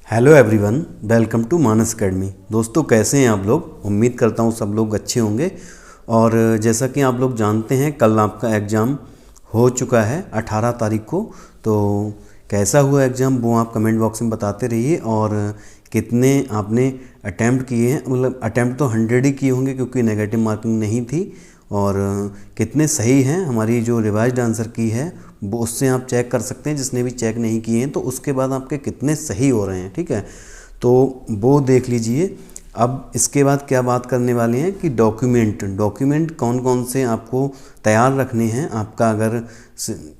Hello everyone, welcome to Manas academy. दोस्तों, कैसे हैं आप लोग? उम्मीद करता हूँ सब लोग अच्छे होंगे। और जैसा कि आप लोग जानते हैं, कल आपका एग्ज़ाम हो चुका है 18 तारीख को। तो कैसा हुआ एग्ज़ाम वो आप कमेंट बॉक्स में बताते रहिए। और कितने आपने अटैम्प्ट किए हैं, मतलब अटैम्प्ट तो 100 ही किए होंगे क्योंकि नेगेटिव मार्किंग नहीं थी। और कितने सही हैं हमारी जो रिवाइज्ड आंसर की है वो उससे आप चेक कर सकते हैं। जिसने भी चेक नहीं किए हैं तो उसके बाद आपके कितने सही हो रहे हैं, ठीक है, तो वो देख लीजिए। अब इसके बाद क्या बात करने वाले हैं कि डॉक्यूमेंट कौन कौन से आपको तैयार रखने हैं। आपका अगर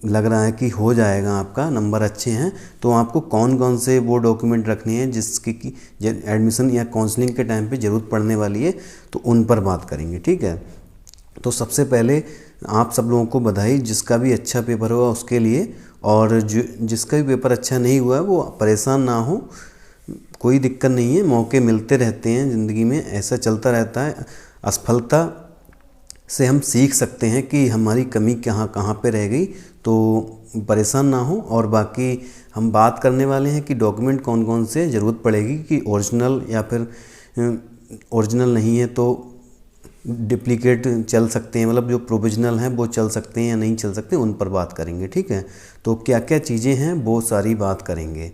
लग रहा है कि हो जाएगा, आपका नंबर अच्छे हैं, तो आपको कौन कौन से वो डॉक्यूमेंट रखने हैं जिसकी कि एडमिशन या काउंसलिंग के टाइम पे ज़रूरत पड़ने वाली है, तो उन पर बात करेंगे, ठीक है। तो सबसे पहले आप सब लोगों को बधाई, जिसका भी अच्छा पेपर हुआ उसके लिए। और जिसका भी पेपर अच्छा नहीं हुआ वो परेशान ना हो, कोई दिक्कत नहीं है, मौके मिलते रहते हैं ज़िंदगी में, ऐसा चलता रहता है। असफलता से हम सीख सकते हैं कि हमारी कमी कहाँ कहाँ पे रह गई, तो परेशान ना हो। और बाकी हम बात करने वाले हैं कि डॉक्यूमेंट कौन कौन से ज़रूरत पड़ेगी, कि ओरिजिनल या फिर ओरिजिनल नहीं है तो डुप्लीकेट चल सकते हैं, मतलब जो प्रोविजनल हैं वो चल सकते हैं या नहीं चल सकते, उन पर बात करेंगे, ठीक है। तो क्या क्या चीज़ें हैं वो सारी बात करेंगे।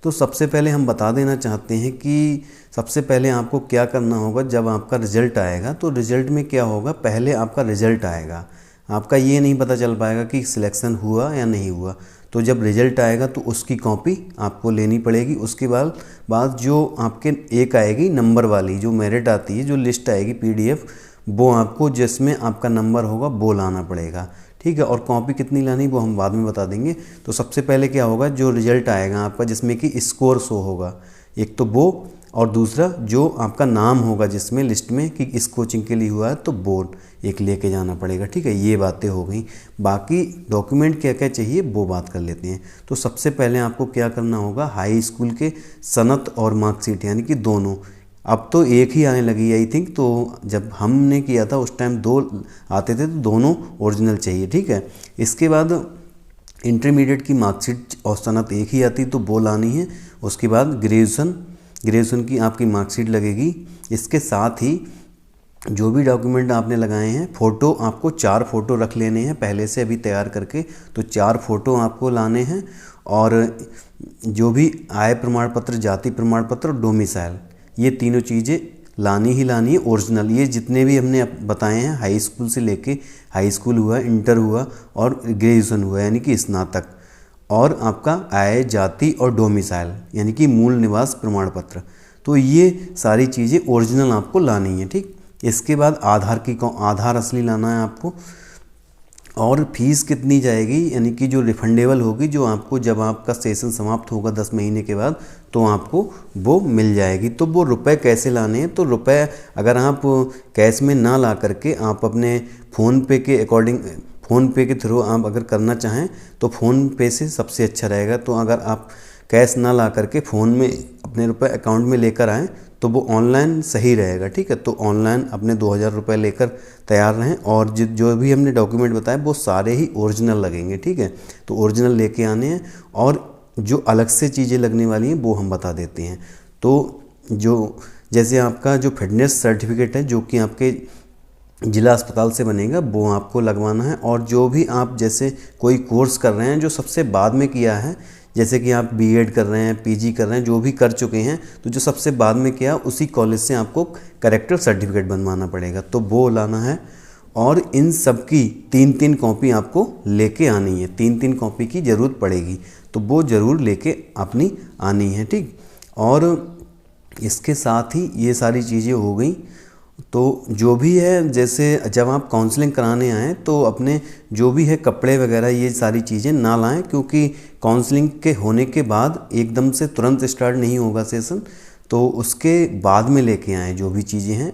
तो सबसे पहले हम बता देना चाहते हैं कि सबसे पहले आपको क्या करना होगा। जब आपका रिज़ल्ट आएगा तो रिज़ल्ट में क्या होगा, पहले आपका रिज़ल्ट आएगा, आपका ये नहीं पता चल पाएगा कि सिलेक्शन हुआ या नहीं हुआ। तो जब रिज़ल्ट आएगा तो उसकी कॉपी आपको लेनी पड़ेगी। उसके बाद जो आपके एक आएगी नंबर वाली, जो मेरिट आती है, जो लिस्ट आएगी PDF, वो आपको जिसमें आपका नंबर होगा वो लाना पड़ेगा, ठीक है। और कॉपी कितनी लानी वो हम बाद में बता देंगे। तो सबसे पहले क्या होगा, जो रिज़ल्ट आएगा आपका जिसमें कि स्कोर शो होगा, एक तो वो, और दूसरा जो आपका नाम होगा जिसमें लिस्ट में कि इस कोचिंग के लिए हुआ है, तो बोर्ड एक लेके जाना पड़ेगा, ठीक है। ये बातें हो गई। बाकी डॉक्यूमेंट क्या क्या चाहिए वो बात कर लेते हैं। तो सबसे पहले आपको क्या करना होगा, हाई स्कूल के सनद और मार्कशीट, यानी कि दोनों। अब तो एक ही आने लगी आई थिंक, तो जब हमने किया था उस टाइम 2 आते थे, तो दोनों ओरिजिनल चाहिए, ठीक है। इसके बाद इंटरमीडिएट की मार्कशीट और सनद एक ही आती, तो वो लानी है। उसके बाद ग्रेजुएशन की आपकी मार्कशीट लगेगी। इसके साथ ही जो भी डॉक्यूमेंट आपने लगाए हैं, फ़ोटो आपको 4 फ़ोटो रख लेने हैं पहले से अभी तैयार करके, तो 4 फ़ोटो आपको लाने हैं। और जो भी आय प्रमाण पत्र, जाति प्रमाण पत्र और डोमिसाइल, ये तीनों चीज़ें लानी ही लानी है ओरिजिनल। ये जितने भी हमने बताए हैं, हाई स्कूल से लेके, हाई स्कूल हुआ, इंटर हुआ और ग्रेजुएशन हुआ यानी कि स्नातक, और आपका आय, जाति और डोमिसाइल यानी कि मूल निवास प्रमाण पत्र, तो ये सारी चीज़ें ओरिजिनल आपको लानी है, ठीक। इसके बाद आधार असली लाना है आपको। और फीस कितनी जाएगी, यानी कि जो रिफंडेबल होगी, जो आपको जब आपका सेशन समाप्त होगा 10 महीने के बाद, तो आपको वो मिल जाएगी। तो वो रुपए कैसे लाने हैं, तो रुपए अगर आप कैश में ना ला करके आप अपने फ़ोनपे के अकॉर्डिंग, फ़ोनपे के थ्रू आप अगर करना चाहें तो फ़ोनपे से सबसे अच्छा रहेगा। तो अगर आप कैश ना ला करके फ़ोन में अपने रुपए अकाउंट में लेकर आएँ तो वो ऑनलाइन सही रहेगा, ठीक है। तो ऑनलाइन अपने 2000 रुपये लेकर तैयार रहें। और जो भी हमने डॉक्यूमेंट बताए वो सारे ही ओरिजिनल लगेंगे, ठीक है। तो ओरिजिनल लेके आने हैं। और जो अलग से चीज़ें लगने वाली हैं वो हम बता देते हैं। तो जो जैसे आपका जो फिटनेस सर्टिफिकेट है, जो कि आपके जिला अस्पताल से बनेगा, वो आपको लगवाना है। और जो भी आप जैसे कोई कोर्स कर रहे हैं जो सबसे बाद में किया है, जैसे कि आप B.Ed कर रहे हैं, PG कर रहे हैं, जो भी कर चुके हैं, तो जो सबसे बाद में किया उसी कॉलेज से आपको करेक्टर सर्टिफिकेट बनवाना पड़ेगा, तो वो लाना है। और इन सब की 3-3 कॉपी आपको लेके आनी है, 3-3 कॉपी की ज़रूरत पड़ेगी, तो वो ज़रूर लेके अपनी आनी है, ठीक। और इसके साथ ही ये सारी चीज़ें हो गई। तो जो भी है, जैसे जब आप काउंसलिंग कराने आएँ तो अपने जो भी है कपड़े वगैरह ये सारी चीज़ें ना लाएं, क्योंकि काउंसलिंग के होने के बाद एकदम से तुरंत स्टार्ट नहीं होगा सेशन, तो उसके बाद में लेके आएँ जो भी चीज़ें हैं।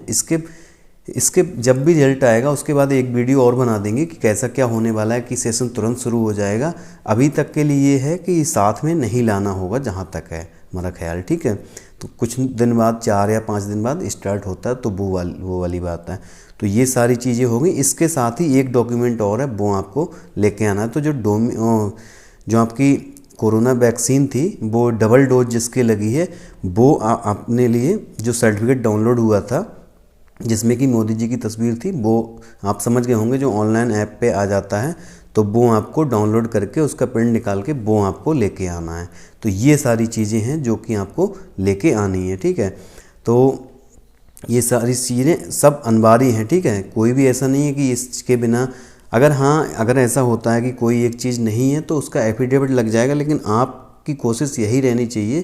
इसके जब भी रिजल्ट आएगा उसके बाद एक वीडियो और बना देंगे कि कैसा क्या होने वाला है, कि सेशन तुरंत शुरू हो जाएगा। अभी तक के लिए ये है कि साथ में नहीं लाना होगा, जहाँ तक है हमारा ख्याल, ठीक है। तो कुछ दिन बाद, 4 या 5 दिन बाद स्टार्ट होता है, तो वो वाली बात है। तो ये सारी चीज़ें हो गई। इसके साथ ही एक डॉक्यूमेंट और है, वो आपको लेके आना है। तो जो आपकी कोरोना वैक्सीन थी वो डबल डोज जिसके लगी है वो अपने लिए जो सर्टिफिकेट डाउनलोड हुआ था जिसमें कि मोदी जी की तस्वीर थी, वो आप समझ गए होंगे जो ऑनलाइन ऐप पे आ जाता है, तो वो आपको डाउनलोड करके उसका प्रिंट निकाल के वो आपको लेके आना है। तो ये सारी चीज़ें हैं जो कि आपको लेके आनी है, ठीक है। तो ये सारी चीज़ें सब अनिवार्य हैं, ठीक है। कोई भी ऐसा नहीं है कि इसके बिना, अगर ऐसा होता है कि कोई एक चीज़ नहीं है तो उसका एफिडेविट लग जाएगा, लेकिन आपकी कोशिश यही रहनी चाहिए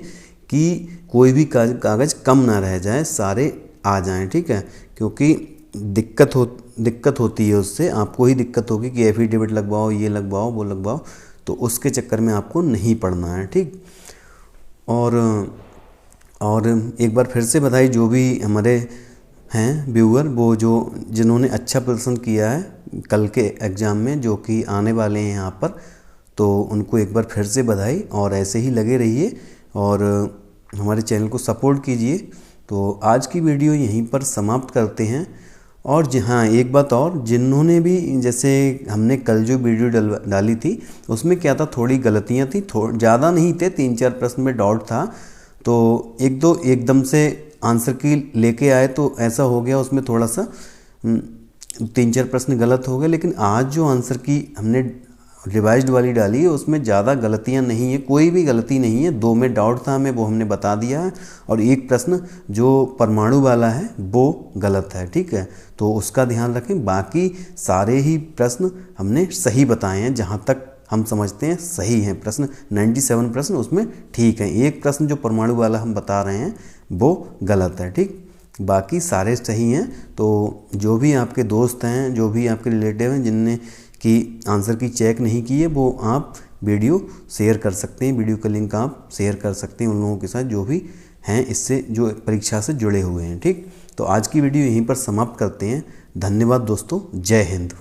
कि कोई भी कागज़ कम ना रह जाए, सारे आ जाएं, ठीक है। क्योंकि दिक्कत होती है, उससे आपको ही दिक्कत होगी कि एफिडेविट लगवाओ, ये लगवाओ, वो लगवाओ, तो उसके चक्कर में आपको नहीं पड़ना है, ठीक। और एक बार फिर से बधाई जो भी हमारे हैं व्यूअर, वो जिन्होंने अच्छा प्रदर्शन किया है कल के एग्ज़ाम में, जो कि आने वाले हैं यहाँ पर, तो उनको एक बार फिर से बधाई। और ऐसे ही लगे रहिए और हमारे चैनल को सपोर्ट कीजिए। तो आज की वीडियो यहीं पर समाप्त करते हैं। और हाँ, एक बात और, जिन्होंने भी, जैसे हमने कल जो वीडियो डाली थी उसमें क्या था, थोड़ी गलतियाँ थी, ज़्यादा नहीं थे, 3-4 प्रश्न में डाउट था, तो एक दो एकदम से आंसर की लेके आए तो ऐसा हो गया, उसमें थोड़ा सा 3-4 प्रश्न गलत हो गए। लेकिन आज जो आंसर की हमने रिवाइज्ड वाली डाली है उसमें ज़्यादा गलतियां नहीं है, कोई भी गलती नहीं है। 2 में डाउट था हमें, वो हमने बता दिया है, और एक प्रश्न जो परमाणु वाला है वो गलत है, ठीक है। तो उसका ध्यान रखें, बाकी सारे ही प्रश्न हमने सही बताए हैं, जहाँ तक हम समझते हैं सही हैं प्रश्न। 97 प्रश्न उसमें ठीक हैं, एक प्रश्न जो परमाणु वाला हम बता रहे हैं वो गलत है, ठीक। बाकी सारे सही हैं। तो जो भी आपके दोस्त हैं, जो भी आपके रिलेटिव हैं जिनने कि आंसर की चेक नहीं की है, वो आप वीडियो शेयर कर सकते हैं, वीडियो का लिंक आप शेयर कर सकते हैं उन लोगों के साथ जो भी हैं इससे, जो परीक्षा से जुड़े हुए हैं, ठीक। तो आज की वीडियो यहीं पर समाप्त करते हैं। धन्यवाद दोस्तों, जय हिंद।